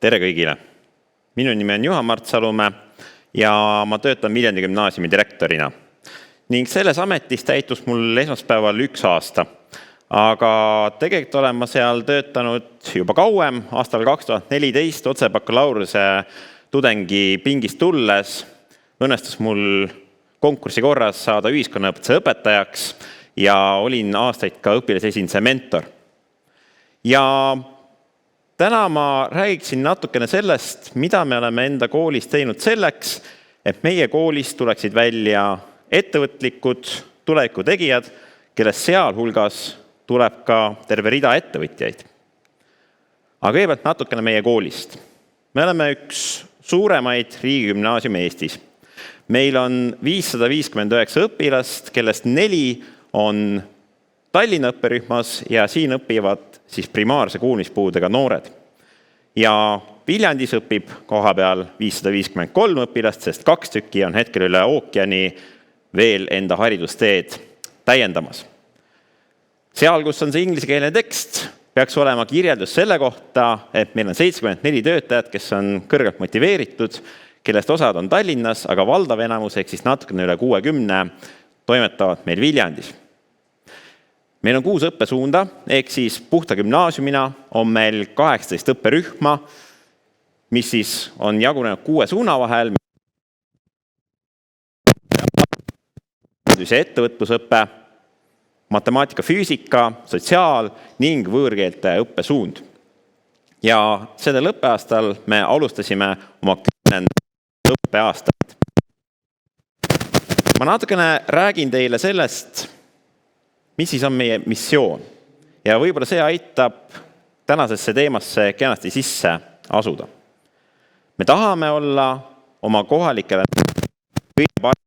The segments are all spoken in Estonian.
Tere kõigile! Minu nimi on Juhan-Mart Salumäe ja ma töötan Viljandi gümnaasiumi direktorina. Ning selles ametis täitus mul esmaspäeval 1 aasta. Aga tegelikult olen ma seal töötanud juba kauem, aastal 2014 otse bakalaureuse tudengi pingist tulles õnnestus mul konkursi korras saada ühiskonnaõpetuse õpetajaks ja olin aastaid ka õpilasesinduse mentor. Ja täna ma räägiksin natukene sellest, mida me oleme enda koolis teinud selleks, et meie koolis tuleksid välja ettevõtlikud tulevikutegijad, kellest sealhulgas tuleb ka terve rida ettevõtjaid. Aga kõigepealt natukene meie koolist. Me oleme üks suuremaid riigigümnaasiume Eestis. Meil on 559 õpilast, kellest 4 on Tallinna õpperühmas ja siin õpivad siis primaarse kuulmispuudega noored. Ja Viljandis õpib koha peal 553 õpilast, sest 2 tükki on hetkel üle ookeani veel enda haridusteed täiendamas. Seal, kus on see ingliskeelne tekst, peaks olema kirjeldus selle kohta, et meil on 74 töötajat, kes on kõrgelt motiveeritud, kellest osad on Tallinnas, aga valdav enamus, ehk siis natukene üle 60, toimetavad meil Viljandis. Meil on 6 õppesuunda, ehk siis puhta gümnaasiumina on meil 18 õpperühma, mis siis on jagunenud 6 suuna vahel. Ettevõtlusõppe, matemaatika, füüsika, sotsiaal ning võõrkeelte õppesuund. Ja sellel õppeaastal me alustasime oma 10. õppeaastat. Ma natukene räägin teile sellest, mis siis on meie missioon. Ja võib-olla see aitab tänasesse teemasse kenasti sisse asuda. Me tahame olla oma kohalikele kõige parem.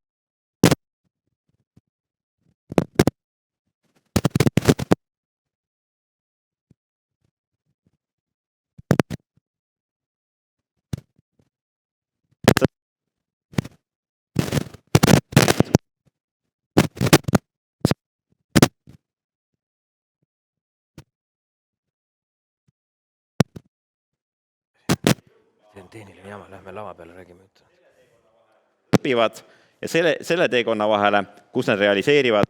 Tehniline jama, lähme lava peale, räägime juttu. Õpivad ja selle teekonna vahele, kus nad realiseerivad.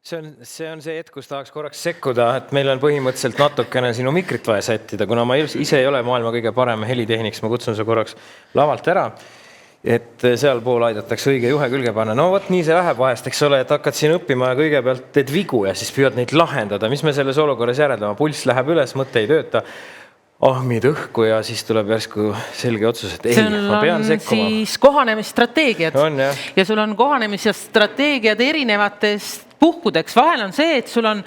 See on see hetk, kus tahaks korraks sekkuda, et meil on põhimõtteliselt natukene sinu mikrit vaja sättida, kuna ma ise ei ole maailma kõige parem helitehniks, ma kutsun see korraks lavalt ära, et seal pool aidatakse õige juhe külge panna. No vot, nii see läheb vahest, eks ole, et hakkad siin õppima ja kõigepealt teed vigu ja siis püüad neid lahendada. Mis me selles olukorras järeldame? Pulss läheb üles, mõte ei tööta, ahmid õhku ja siis tuleb järsku selge otsus, et ei, ma pean sekkuma. Siis kohanemisstrateegiad. Ja sul on kohanemisstrateegiad erinevatest puhkudeks. Vahel on see, et sul on,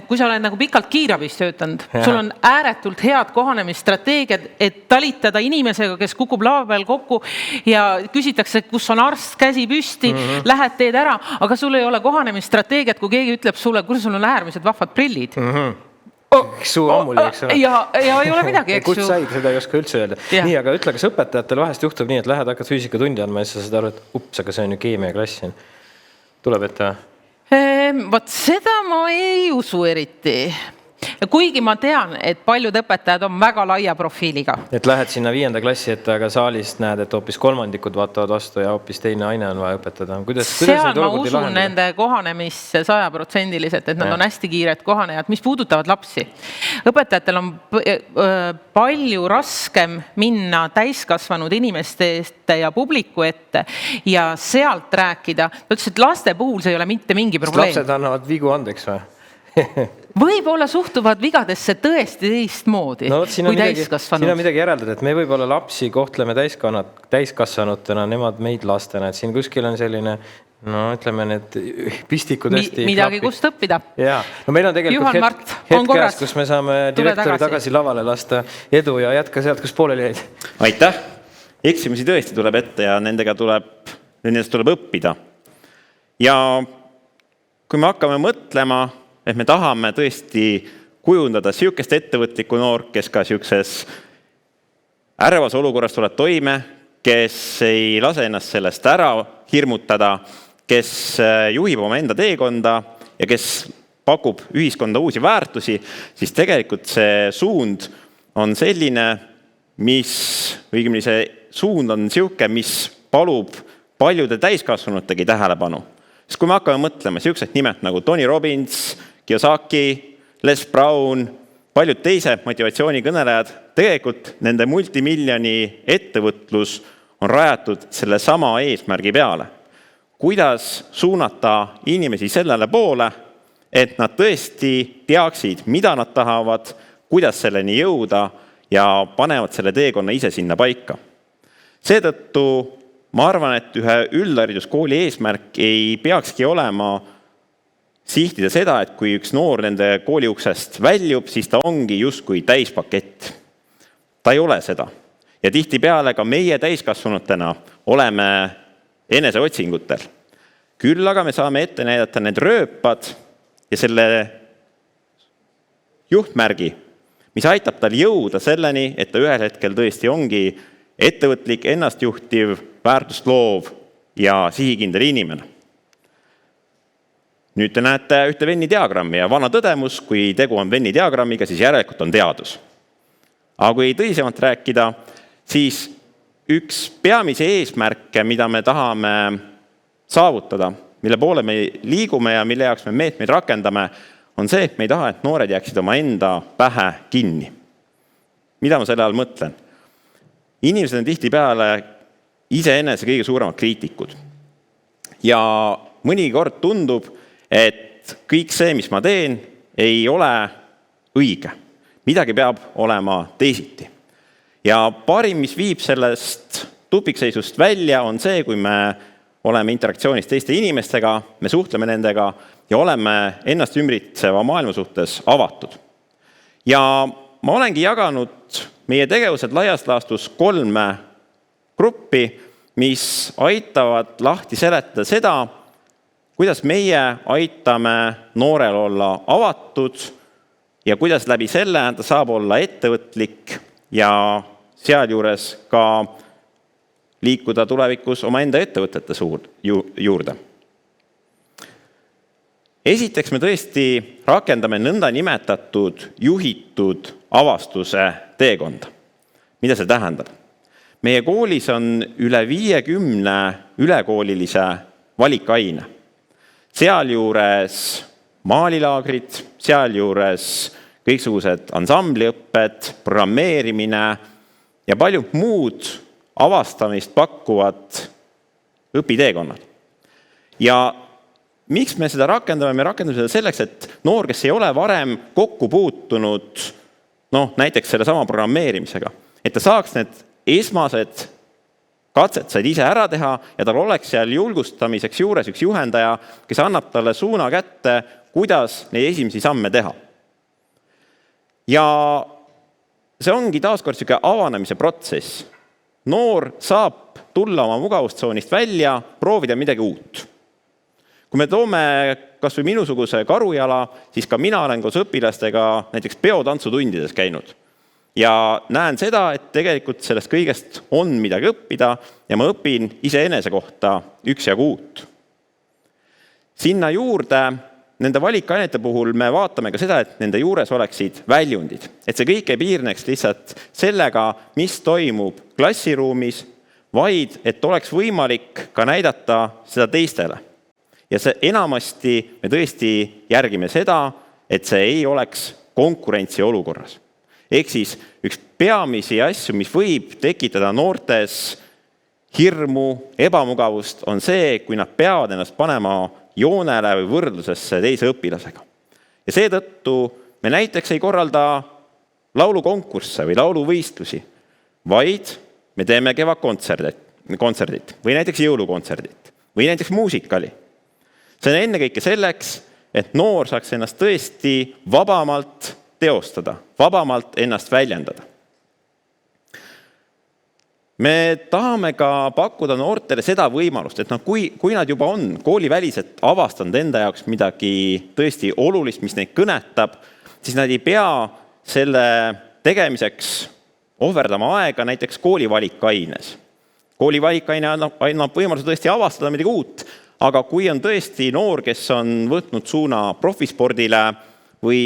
kui sa oled nagu pikalt kiirabis töötanud, sul on ääretult head kohanemisstrateegiad, et talitada inimesega, kes kukub lava peal kokku ja küsitakse, kus on arst, käsi püsti, lähed teed ära, aga sul ei ole kohanemisstrateegiat, kui keegi ütleb sulle, kus sul on äärmised vahvad prillid. Suu ammuli, eks ole. Ja ei ole midagi, eks ju. Kust said, seda ei oska üldse öelda. Nii, aga ütle, kas õpetajatel vahest juhtub nii, et lähed hakkad füüsikatundi andma ja sa saad aru, et ups, aga see on ju keemiaklass. Tuleb ette? Vot seda ma ei usu eriti. Kuigi ma tean, et paljud õpetajad on väga laia profiiliga. Et lähed sinna 5. klassi ette, aga saalist näed, et hoopis kolmandikud vaatavad vastu ja hoopis teine aine on vaja õpetada. Seal ma usun nende kohanemisse 100%, et nad on hästi kiired kohanejad, mis puudutavad lapsi. Õpetajatel on palju raskem minna täiskasvanud inimeste ette ja publiku ette ja sealt rääkida. Ta ütles, et laste puhul see ei ole mitte mingi probleem. Lapsed annavad vigu andeks või? Võib-olla suhtuvad vigadesse tõesti teistmoodi kui täiskasvanud. Siin on midagi järeldada, et me võib-olla lapsi kohtleme täiskasvanutena, nemad meid lastena. Et siin kuskil on selline, no ütleme, need pistikud hästi midagi kust õppida. Jaa, no meil on tegelikult hetk käes, kus me saame direktori tagasi lavale lasta. Edu ja jätka sealt, kus pooleli jäid. Aitäh! Eksimisi tõesti tuleb ette ja nendest tuleb õppida. Ja kui me hakkame mõtlema, et me tahame tõesti kujundada sihukest ettevõtlikku noor, kes ka sihukeses ärevas olukorras tuleb toime, kes ei lase ennast sellest ära hirmutada, kes juhib oma enda teekonda ja kes pakub ühiskonda uusi väärtusi, siis tegelikult see suund on selline, õigemini see suund on siuke, mis palub paljude täiskasvanutegi tähelepanu. Sest kui me hakkame mõtlema siuksed nimed nagu Tony Robbins, Kiyosaki, Les Brown, paljud teised motivatsioonikõnelejad, tegelikult nende multimiljoni ettevõtlus on rajatud selle sama eesmärgi peale. Kuidas suunata inimesi sellele poole, et nad tõesti teaksid, mida nad tahavad, kuidas selleni jõuda ja panevad selle teekonna ise sinna paika. Seetõttu ma arvan, et ühe üldhariduskooli eesmärk ei peakski olema sihtida seda, et kui üks noor nende kooli uksest väljub, siis ta ongi justkui täispakett. Ta ei ole seda. Ja tihtipeale ka meie täiskasvanutena oleme eneseotsingutel. Küll aga me saame ette näidata need rööpad ja selle juhtmärgi, mis aitab tal jõuda selleni, et ta ühel hetkel tõesti ongi ettevõtlik, ennastjuhtiv, väärtust loov ja sihikindel inimene. Nüüd te näete ühte Venni diagrammi ja vana tõdemus, kui tegu on Venni diagrammiga, siis järelikult on teadus. Aga kui tõsisemalt rääkida, siis üks peamisi eesmärke, mida me tahame saavutada, mille poole me liigume ja mille jaoks me meetmeid rakendame, on see, et me ei taha, et noored jääksid oma enda pähe kinni. Mida ma selle all mõtlen? Inimesed on tihtipeale iseenese kõige suuremad kriitikud. Ja mõnikord tundub, et kõik see, mis ma teen, ei ole õige. Midagi peab olema teisiti. Ja parim, mis viib sellest tupikseisust välja, on see, kui me oleme interaktsioonis teiste inimestega, me suhtleme nendega ja oleme ennast ümbritseva maailma suhtes avatud. Ja ma olengi jaganud meie tegevused laias laastus 3 gruppi, mis aitavad lahti seletada seda, kuidas meie aitame noorel olla avatud ja kuidas läbi selle ta saab olla ettevõtlik ja sealjuures ka liikuda tulevikus oma enda ettevõtete juurde. Esiteks me tõesti rakendame nõnda nimetatud juhitud avastuse teekonda. Mida see tähendab? Meie koolis on üle 50 ülekoolilise valikaine. Sealjuures maalilaagrid, sealjuures kõiksugused ansambliõpped, programmeerimine ja paljud muud avastamist pakkuvad õpiteekonnad. Ja miks me seda rakendame? Me rakendame seda selleks, et noor, kes ei ole varem kokku puutunud näiteks selle sama programmeerimisega, et ta saaks need esmased katset said ise ära teha ja tal oleks seal julgustamiseks juures üks juhendaja, kes annab talle suuna kätte, kuidas neid esimesi samme teha. Ja see ongi taaskord selline avanemise protsess. Noor saab tulla oma mugavustsoonist välja, proovida midagi uut. Kui me toome kas või minusuguse karujala, siis ka mina olen koos õpilastega näiteks peotantsutundides käinud. Ja näen seda, et tegelikult sellest kõigest on midagi õppida ja ma õpin iseenese kohta üksjagu uut. Sinna juurde nende valikainete puhul me vaatame ka seda, et nende juures oleksid väljundid. Et see kõik ei piirneks lihtsalt sellega, mis toimub klassiruumis, vaid et oleks võimalik ka näidata seda teistele. Ja see enamasti me tõesti järgime seda, et see ei oleks konkurentsi olukorras. Ehk siis üks peamisi asju, mis võib tekitada noortes hirmu, ebamugavust, on see, kui nad peavad ennast panema joonele või võrdlusesse teise õpilasega. Ja seetõttu me näiteks ei korralda laulukonkursse või lauluvõistlusi, vaid me teeme kevadkontserdit või näiteks jõulukontserdit või näiteks muusikali. See on ennekõike selleks, et noor saaks ennast tõesti vabamalt teostada, vabamalt ennast väljendada. Me tahame ka pakkuda noortele seda võimalust, et kui nad juba on kooliväliselt avastanud enda jaoks midagi tõesti olulist, mis neid kõnetab, siis nad ei pea selle tegemiseks ohverdama aega näiteks koolivalikaines. Koolivalikaine annab võimaluse tõesti avastada midagi uut, Aga kui on tõesti noor, kes on võtnud suuna profispordile või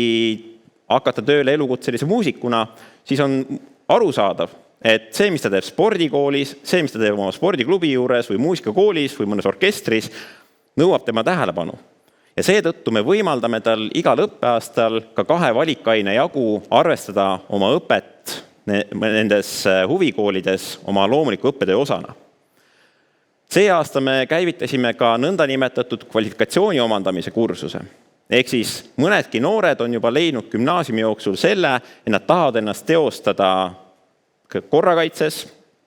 hakata tööle elukutselise muusikuna, siis on arusaadav, et see, mis ta teeb spordikoolis, see, mis ta teeb oma spordiklubi juures või muusikakoolis või mõnes orkestris, nõuab tema tähelepanu. Ja seetõttu me võimaldame tal igal õppeaastal ka 2 valikaine jagu arvestada oma õpet nendes huvikoolides oma loomuliku õppetöö osana. See aasta me käivitasime ka nõndanimetatud kvalifikatsiooni omandamise kursuse. Ehk siis mõnedki noored on juba leidnud gümnaasiumi jooksul selle, et nad tahavad ennast teostada korrakaitses,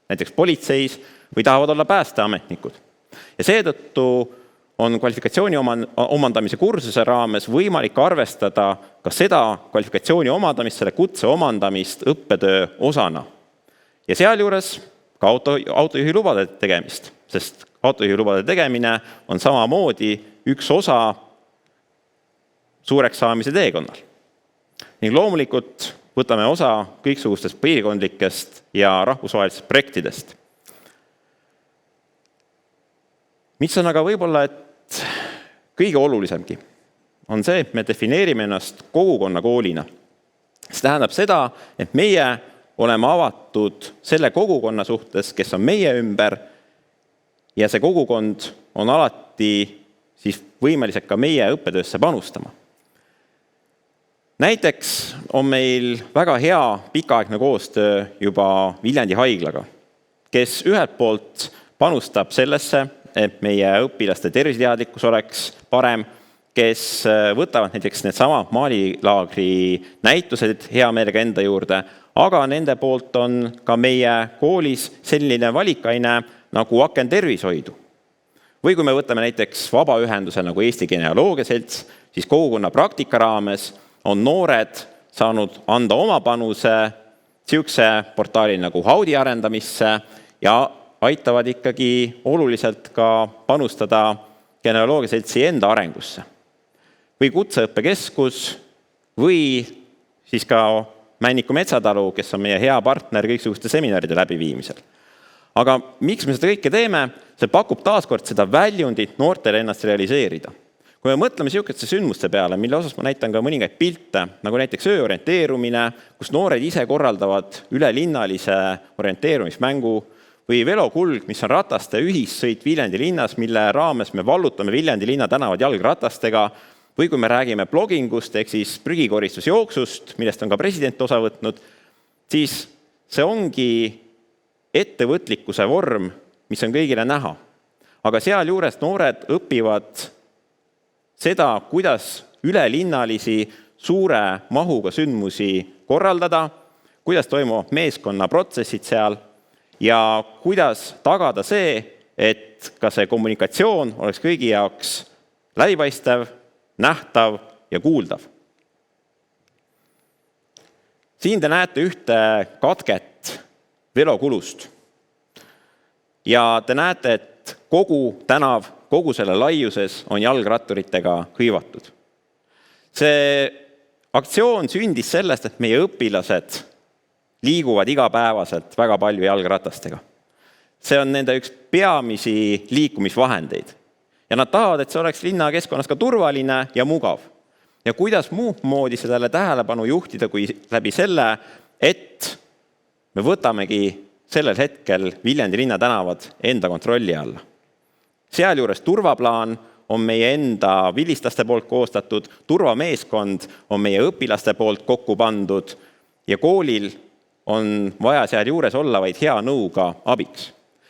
näiteks politseis või tahavad olla päästeametnikud. Ja seetõttu on kvalifikatsiooni omandamise kursuse raames võimalik arvestada ka seda kvalifikatsiooni omandamist, selle kutse omandamist õppetöö osana. Ja sealjuures ka autojuhilubade tegemist, sest autojuhilubade tegemine on samamoodi üks osa suureks saamise teekonnal. Ning loomulikult võtame osa kõiksugustest piirkondlikest ja rahvusvahelistest projektidest. Mis on aga võib-olla, et kõige olulisemgi on see, et me defineerime ennast kogukonna koolina. See tähendab seda, et meie oleme avatud selle kogukonna suhtes, kes on meie ümber ja see kogukond on alati siis võimelised ka meie õppetöösse panustama. Näiteks on meil väga hea pikaaegne koostöö juba Viljandi haiglaga, kes ühelt poolt panustab sellesse, et meie õpilaste terviseteadlikkus oleks parem, kes võtavad näiteks needsama maalilaagri näitused hea meelega enda juurde, aga nende poolt on ka meie koolis selline valikaine nagu aken tervishoidu. Või kui me võtame näiteks vabaühenduse nagu Eesti Genealoogia Selts, siis kogukonna praktika raames on noored saanud anda oma panuse siukse portaali nagu Haudi arendamisse ja aitavad ikkagi oluliselt ka panustada Genealoogia Seltsi enda arengusse. Või kutseõppekeskus või siis ka Männiku Metsatalu, kes on meie hea partner kõiksuguste seminaride läbiviimisel. Aga miks me seda kõike teeme? See pakub taaskord seda väljundit noortele ennast realiseerida. Kui me mõtleme siukeste sündmuste peale, mille osas ma näitan ka mõningaid pilte, nagu näiteks ööorienteerumine, kus noored ise korraldavad ülelinnalise orienteerumismängu, või velokulg, mis on rataste ühissõit Viljandi linnas, mille raames me vallutame Viljandi linna tänavad jalgratastega, või kui me räägime blogingust, ehk siis prügikoristusjooksust, millest on ka president osa võtnud, siis see ongi ettevõtlikkuse vorm, mis on kõigile näha. Aga sealjuures noored õpivad seda, kuidas ülelinnalisi suure mahuga sündmusi korraldada, kuidas toimuvad meeskonnaprotsessid seal, ja kuidas tagada see, et ka see kommunikatsioon oleks kõigi jaoks läbipaistev, nähtav ja kuuldav. Siin te näete ühte katket velokulust. Ja te näete, et kogu tänav, kogu selle laiuses on jalgratturitega hõivatud. See aktsioon sündis sellest, et meie õpilased liiguvad igapäevaselt väga palju jalgratastega. See on nende üks peamisi liikumisvahendeid. Ja nad tahavad, et see oleks linnakeskkonnas ka turvaline ja mugav. Ja kuidas muud moodi sellele tähelepanu juhtida, kui läbi selle, et me võtamegi sellel hetkel Viljandi linna tänavad enda kontrolli alla. Sealjuures turvaplaan on meie enda vilistlaste poolt koostatud, turvameeskond on meie õpilaste poolt kokku pandud ja koolil on vaja seal juures olla vaid hea nõuga abiks.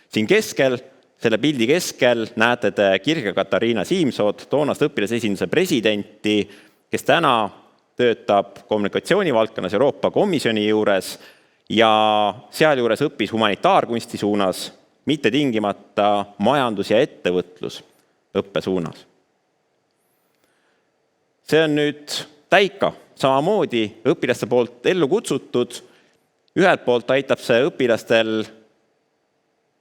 Siin keskel, selle pildi keskel näete te Kirge Katariina Siimsood, toonast õpilasesinduse presidenti, kes täna töötab kommunikatsioonivaldkonnas Euroopa Komisjoni juures ja sealjuures õppis humanitaarkunsti suunas, mitte tingimata majandus- ja ettevõtlus õppe suunas. See on nüüd täika, samamoodi õpilaste poolt ellu kutsutud. Ühelt poolt aitab see õpilastel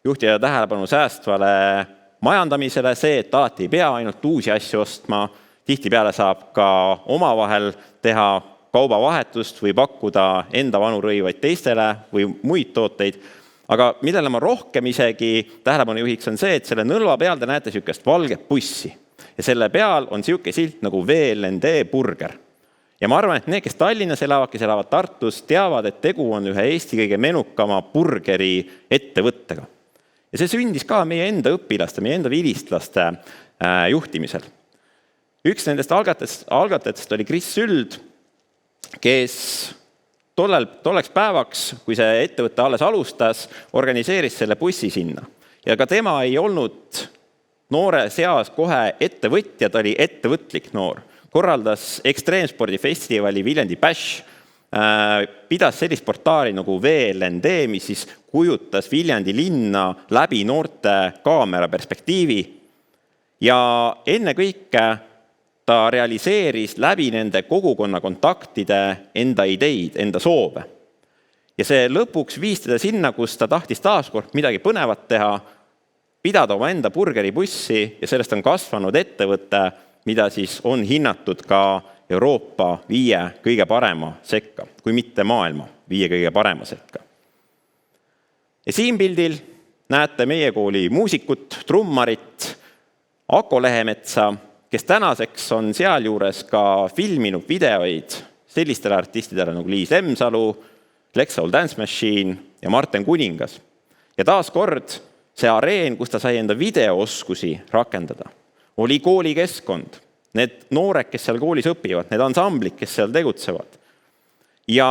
juhtida tähelepanu säästvale majandamisele, see, et alati ei pea ainult uusi asju ostma, tihtipeale saab ka omavahel teha kaubavahetust või pakkuda enda vanu rõivaid teistele või muid tooteid. Aga millele ma rohkem isegi tähelepanu juhiks on see, et selle nõlva peal te näete niisugust valget bussi ja selle peal on niisugune silt nagu VLND burger. Ja ma arvan, et need, kes Tallinnas elavad, kes elavad Tartus, teavad, et tegu on ühe Eesti kõige menukama burgeri ettevõttega. Ja see sündis ka meie enda õpilaste, meie enda vilistlaste juhtimisel. Üks nendest algatajatest oli Kris Süld, kes tolleks päevaks, kui see ettevõtte alles alustas, organiseeris selle bussi sinna. Ja ka tema ei olnud noore seas kohe ettevõtja, ta oli ettevõtlik noor. Korraldas ekstreemspordifestivali Viljandi Bash, pidas sellist portaali nagu VLND, mis siis kujutas Viljandi linna läbi noorte kaamera perspektiivi. Ja enne kõike ta realiseeris läbi nende kogukonna kontaktide enda ideid, enda soove. Ja see lõpuks viis teda sinna, kus ta tahtis taaskord midagi põnevat teha, pidada oma enda burgeribussi ja sellest on kasvanud ettevõte, mida siis on hinnatud ka Euroopa 5 kõige parema sekka, kui mitte maailma 5 kõige parema sekka. Ja siin pildil näete meie kooli muusikut, trummarit, Ako Lehemetsa, kes tänaseks on sealjuures ka filminud videoid sellistele artistidele nagu Liis Lemsalu, Lexol Dance Machine ja Marten Kuningas. Ja taas kord see areen, kus ta sai enda videooskusi rakendada, oli koolikeskkond, need noored, kes seal koolis õpivad, need ansamblid, kes seal tegutsevad. Ja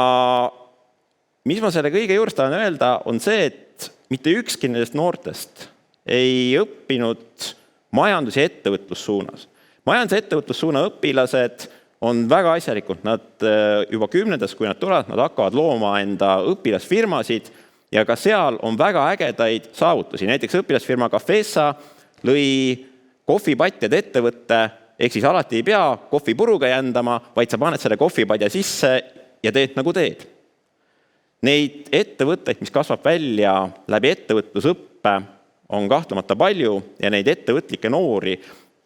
mis ma selle kõige juures tahan öelda, on see, et mitte ükski nendest noortest ei õppinud majandus- ja ettevõtlussuunas. Majandus- ja ettevõtlussuuna õpilased on väga asjalikud, nad juba 10. kui nad tulevad, nad hakkavad looma enda õpilasfirmasid ja ka seal on väga ägedaid saavutusi. Näiteks õpilasfirma Cafesa lõi kohvipatjade ettevõtte, ehk siis alati ei pea kohvipuruga jändama, vaid sa paned selle kohvipadja sisse ja teed nagu teed. Neid ettevõtteid, mis kasvab välja läbi ettevõtlusõppe, on kahtlemata palju ja neid ettevõtlikke noori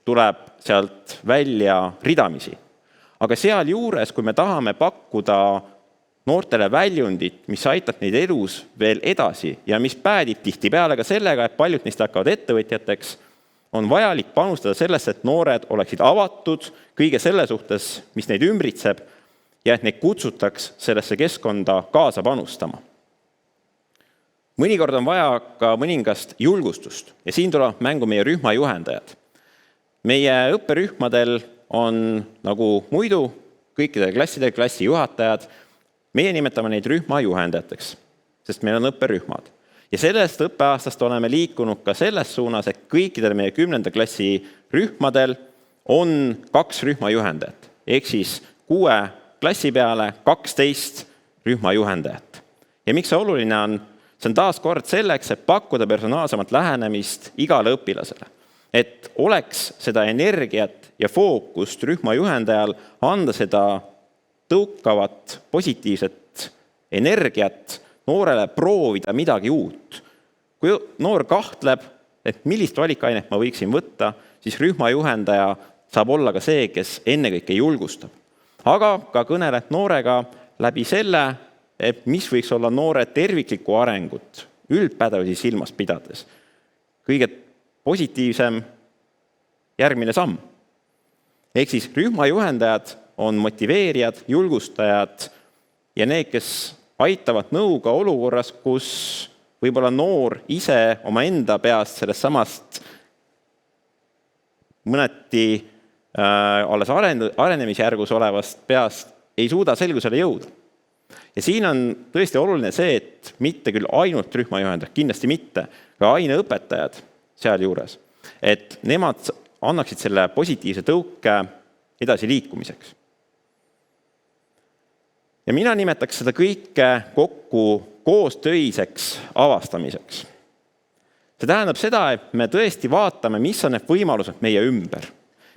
tuleb sealt välja ridamisi. Aga seal juures, kui me tahame pakkuda noortele väljundit, mis aitab neid elus veel edasi ja mis päädib tihtipeale ka sellega, et paljud neist hakkavad ettevõtjateks, on vajalik panustada sellesse, et noored oleksid avatud kõige selle suhtes, mis neid ümbritseb ja et neid kutsutaks sellesse keskkonda kaasa panustama. Mõnikord on vaja ka mõningast julgustust ja siin tuleb mängu meie rühmajuhendajad. Meie õpperühmadel on nagu muidu kõikidel klassidel klassijuhatajad, meie nimetame neid rühmajuhendajateks, sest meil on õpperühmad. Ja sellest õppeaastast oleme liikunud ka selles suunas, et kõikidel meie 10. klassi rühmadel on 2 rühmajuhendajat, ehk siis 6 klassi peale 12 rühmajuhendajat. Ja miks see oluline on? See on taas kord selleks, et pakkuda personaalsemat lähenemist igale õpilasele. Et oleks seda energiat ja fookust rühmajuhendajal anda seda tõukavat, positiivset energiat noorele proovida midagi uut. Kui noor kahtleb, et millist valikainet ma võiksin võtta, siis rühmajuhendaja saab olla ka see, kes ennekõike julgustab. Aga ka kõneled noorega läbi selle, et mis võiks olla noore terviklikku arengut, üldpädevusi silmas pidades. Kõige positiivsem järgmine samm. Ehk siis rühmajuhendajad on motiveerijad, julgustajad ja need, kes aitavad nõuga olukorras, kus võib-olla noor ise oma enda peast sellest samast mõneti alles arenemisjärgus olevast peast ei suuda selgusele jõuda. Ja siin on tõesti oluline see, et mitte küll ainult rühmajuhendajad, kindlasti mitte, ka aineõpetajad sealjuures, et nemad annaksid selle positiivse tõuke edasi liikumiseks. Ja mina nimetaks seda kõike kokku koostöiseks avastamiseks. See tähendab seda, et me tõesti vaatame, mis on need võimalused meie ümber,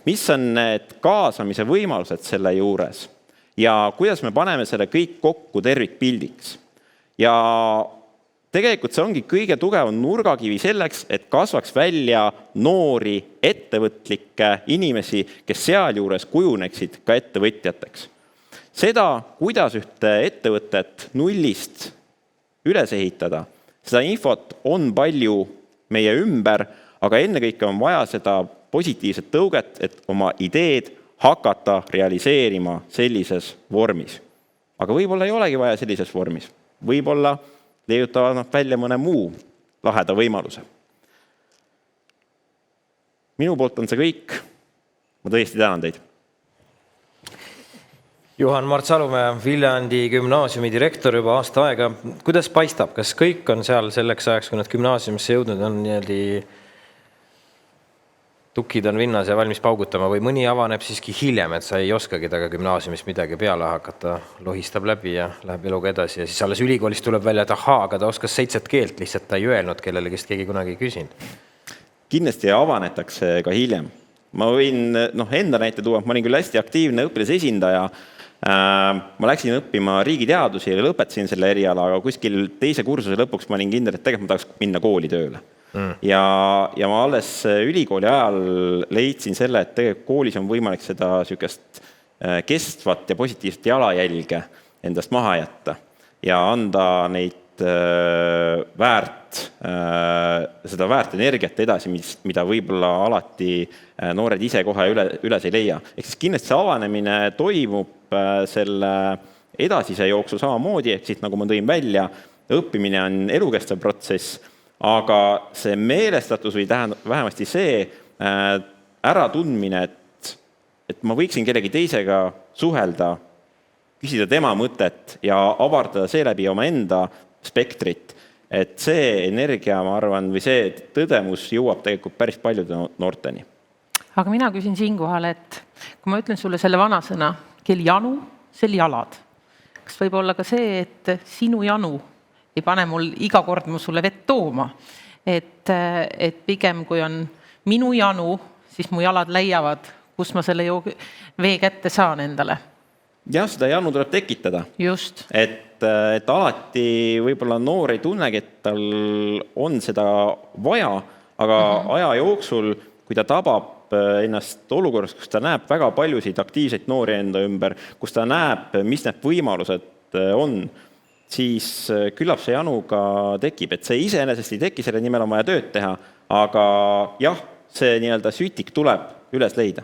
mis on need kaasamise võimalused selle juures ja kuidas me paneme selle kõik kokku tervikpildiks. Ja tegelikult see ongi kõige tugevam nurgakivi selleks, et kasvaks välja noori ettevõtlikke inimesi, kes sealjuures kujuneksid ka ettevõtjateks. Seda, kuidas ühte ettevõtet nullist üles ehitada, Seda infot on palju meie ümber, aga ennekõike on vaja seda positiivset tõuget, et oma ideed hakata realiseerima sellises vormis. Aga võib-olla ei olegi vaja sellises vormis. Võib-olla leiutavad nad välja mõne muu laheda võimaluse. Minu poolt on see kõik. Ma tõesti tänan teid. Juhan-Mart Salumäe, Viljandi gümnaasiumi direktor juba aasta aega. Kuidas paistab? Kas kõik on seal selleks ajaks, kui nad gümnaasiumisse jõudnud on tukid on vinnas ja valmis paugutama või mõni avaneb siiski hiljem, et sa ei oskagi taga gümnaasiumis midagi peale hakata, lohistab läbi ja läheb eluga edasi ja siis alles ülikoolis tuleb välja, et ahaa, aga ta oskas 7 keelt, lihtsalt ta ei öelnud kellele, kes keegi kunagi ei küsinud. Kindlasti avanetakse ka hiljem. Ma võin enda näite tuua, ma olin küll hästi aktiivne õpilasesindaja. Ma läksin õppima riigiteadusi ja lõpetasin selle eriala, aga kuskil teise kursuse lõpuks ma olin kindel, et tegelikult ma tahaks minna kooli tööle. Ja ma alles ülikooli ajal leidsin selle, et tegelikult koolis on võimalik seda sükest kestvat ja positiivset jalajälge endast maha jätta ja anda neid seda väärt energiat edasi, mida võib-olla alati noored ise kohe üles ei leia. Ehk siis kindlasti see avanemine toimub selle edasise jooksu samamoodi, ehk siis nagu ma tõin välja, õppimine on elukestev protsess, aga see meelestatus või vähemasti see äratundmine, et ma võiksin kellegi teisega suhelda, küsida tema mõtet ja avardada seeläbi oma enda spektrit, et see energia, ma arvan, või see tõdemus jõuab tegelikult päris paljude noorteni. Aga mina küsin siinkohal, et kui ma ütlen sulle selle vanasõna, kel janu, sel jalad. Kas võib olla ka see, et sinu janu ei pane mul iga kord sulle vett tooma, et pigem kui on minu janu, siis mu jalad leiavad, kus ma selle vee kätte saan endale. Jah, seda janu tuleb tekitada. Just. Et alati võib-olla noor ei tunnegi, et tal on seda vaja, aga aja jooksul, kui ta tabab ennast olukorras, kus ta näeb väga paljusid aktiivseid noori enda ümber, kus ta näeb, mis need võimalused on, siis küllap see janu ka tekib. Et see iseenesest ei teki, selle nimel on vaja tööd teha, aga jah, see sütik tuleb üles leida.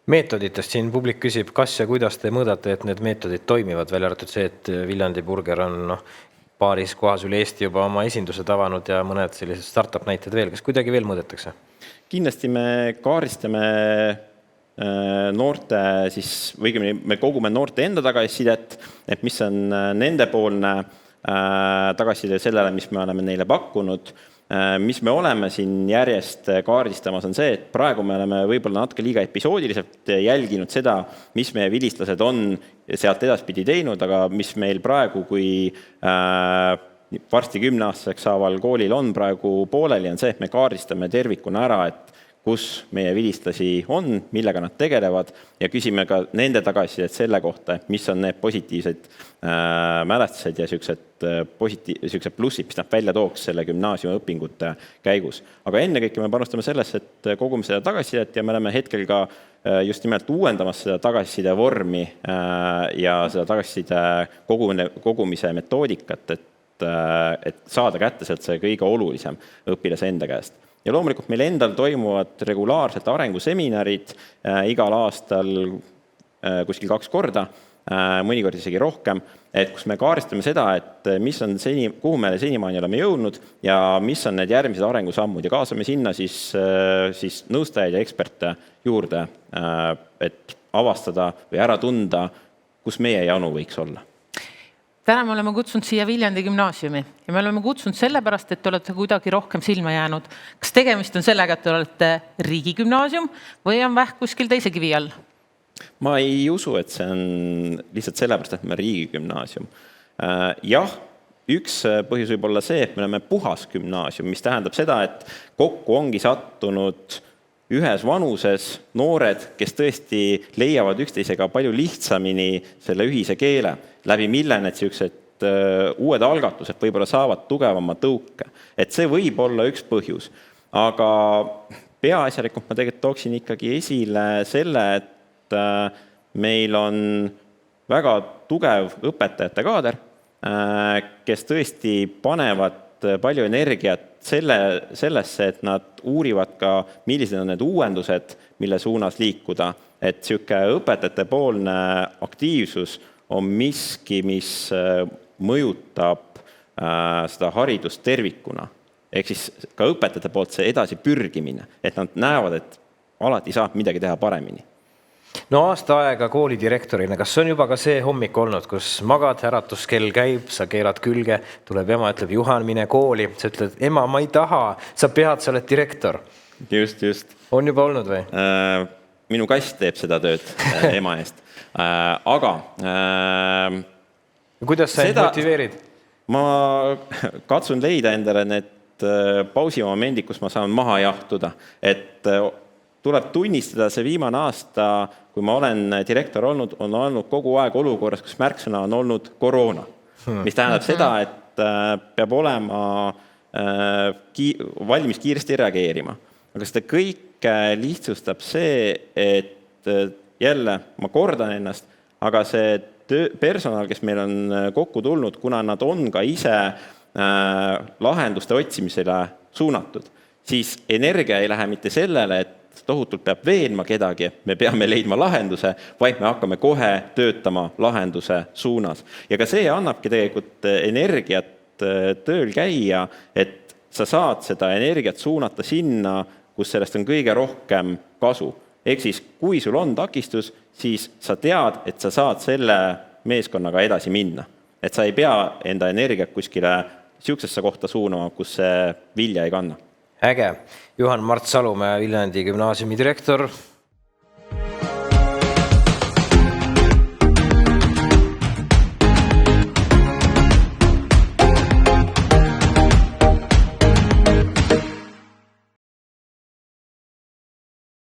Meetoditest siin publik küsib, kas ja kuidas te mõõdate, et need meetodid toimivad, välja arvatud see, et Viljandi Burger on paaris kohas üle Eesti juba oma esindused avanud ja mõned sellised startup näited veel. Kas kuidagi veel mõõdetakse? Kindlasti me kaaristame noorte, me kogume noorte enda tagasisidet, et mis on nendepoolne tagasiside sellele, mis me oleme neile pakkunud. Mis me oleme siin järjest kaardistamas on see, et praegu me oleme võib-olla natuke liiga episoodiliselt jälginud seda, mis meie vilistlased on sealt edaspidi teinud, aga mis meil praegu, kui varsti 10-aastaseks saaval koolil on praegu pooleli, on see, et me kaardistame tervikuna ära, et kus meie vilistlasi on, millega nad tegelevad ja küsime ka nende tagasisidet selle kohta, mis on need positiivsed mälestused ja sellised plussid, mis nad välja tooks selle gümnaasiumi õpingute käigus. Aga ennekõike me panustame sellesse, et kogume seda tagasisidet ja me oleme hetkel ka just nimelt uuendamas seda tagasiside vormi ja seda tagasiside kogumise metoodikat, et saada kätte sealt see kõige olulisem õpilase enda käest. Ja loomulikult meil endal toimuvad regulaarselt arenguseminarid igal aastal kuskil 2 korda, mõnikord isegi rohkem, et kus me kaaristame seda, et mis on kuhu me senimaani oleme jõudnud ja mis on need järgmised arengusammud ja kaasame sinna siis nõustajaid ja eksperte juurde, et avastada või ära tunda, kus meie janu võiks olla. Täna me oleme kutsunud siia Viljandi gümnaasiumi ja me oleme kutsunud sellepärast, et te olete kuidagi rohkem silma jäänud. Kas tegemist on sellega, et te olete riigigümnaasium või on vähk kuskil teise kivi all? Ma ei usu, et see on lihtsalt sellepärast, et me riigigümnaasium. Jah, üks põhjus võib olla see, et me oleme puhas gümnaasium, mis tähendab seda, et kokku ongi sattunud ühes vanuses noored, kes tõesti leiavad üksteisega palju lihtsamini selle ühise keele, läbi mille need sellised uued algatused võib-olla saavad tugevama tõuke. Et see võib olla üks põhjus. Aga peaasjalikult ma tegelikult tooksin ikkagi esile selle, et meil on väga tugev õpetajate kaader, kes tõesti panevad palju energiat sellesse, et nad uurivad ka, millised on need uuendused, mille suunas liikuda. Et siuke õpetajate poolne aktiivsus on miski, mis mõjutab seda haridust tervikuna. Ehk siis ka õpetajate poolt see edasi pürgimine, et nad näevad, et alati saab midagi teha paremini. No aasta aega koolidirektorina, kas on juba ka see hommik olnud, kus magad, äratuskell käib, sa keelad külge, tuleb ema, ütleb Juhan, mine kooli, sa ütled, ema, ma ei taha, sa oled direktor. Just. On juba olnud või? Minu kass teeb seda tööd ema eest. Aga kuidas sa motiveerid? Ma katsun leida endale need pausimomendid, kus ma saan maha jahtuda, et tuleb tunnistada see viimane aasta, kui ma olen direktor olnud, on olnud kogu aeg olukorras, kus märksõna on olnud koroona. Mis tähendab seda, et peab olema valmis kiiresti reageerima. Aga seda kõike lihtsustab see, et jälle ma kordan ennast, aga see personal, kes meil on kokku tulnud, kuna nad on ka ise lahenduste otsimisele suunatud, siis energia ei lähe mitte sellele, et tohutult peab veenma kedagi, me peame leidma lahenduse, vaid me hakkame kohe töötama lahenduse suunas. Ja ka see annabki tegelikult energiat tööl käia, et sa saad seda energiat suunata sinna, kus sellest on kõige rohkem kasu. Ehk siis, kui sul on takistus, siis sa tead, et sa saad selle meeskonnaga edasi minna. Et sa ei pea enda energiat kuskile siuksesse kohta suunama, kus see vilja ei kanna. Äge. Juhan Mart Salumäe, Viljandi gümnaasiumi direktor.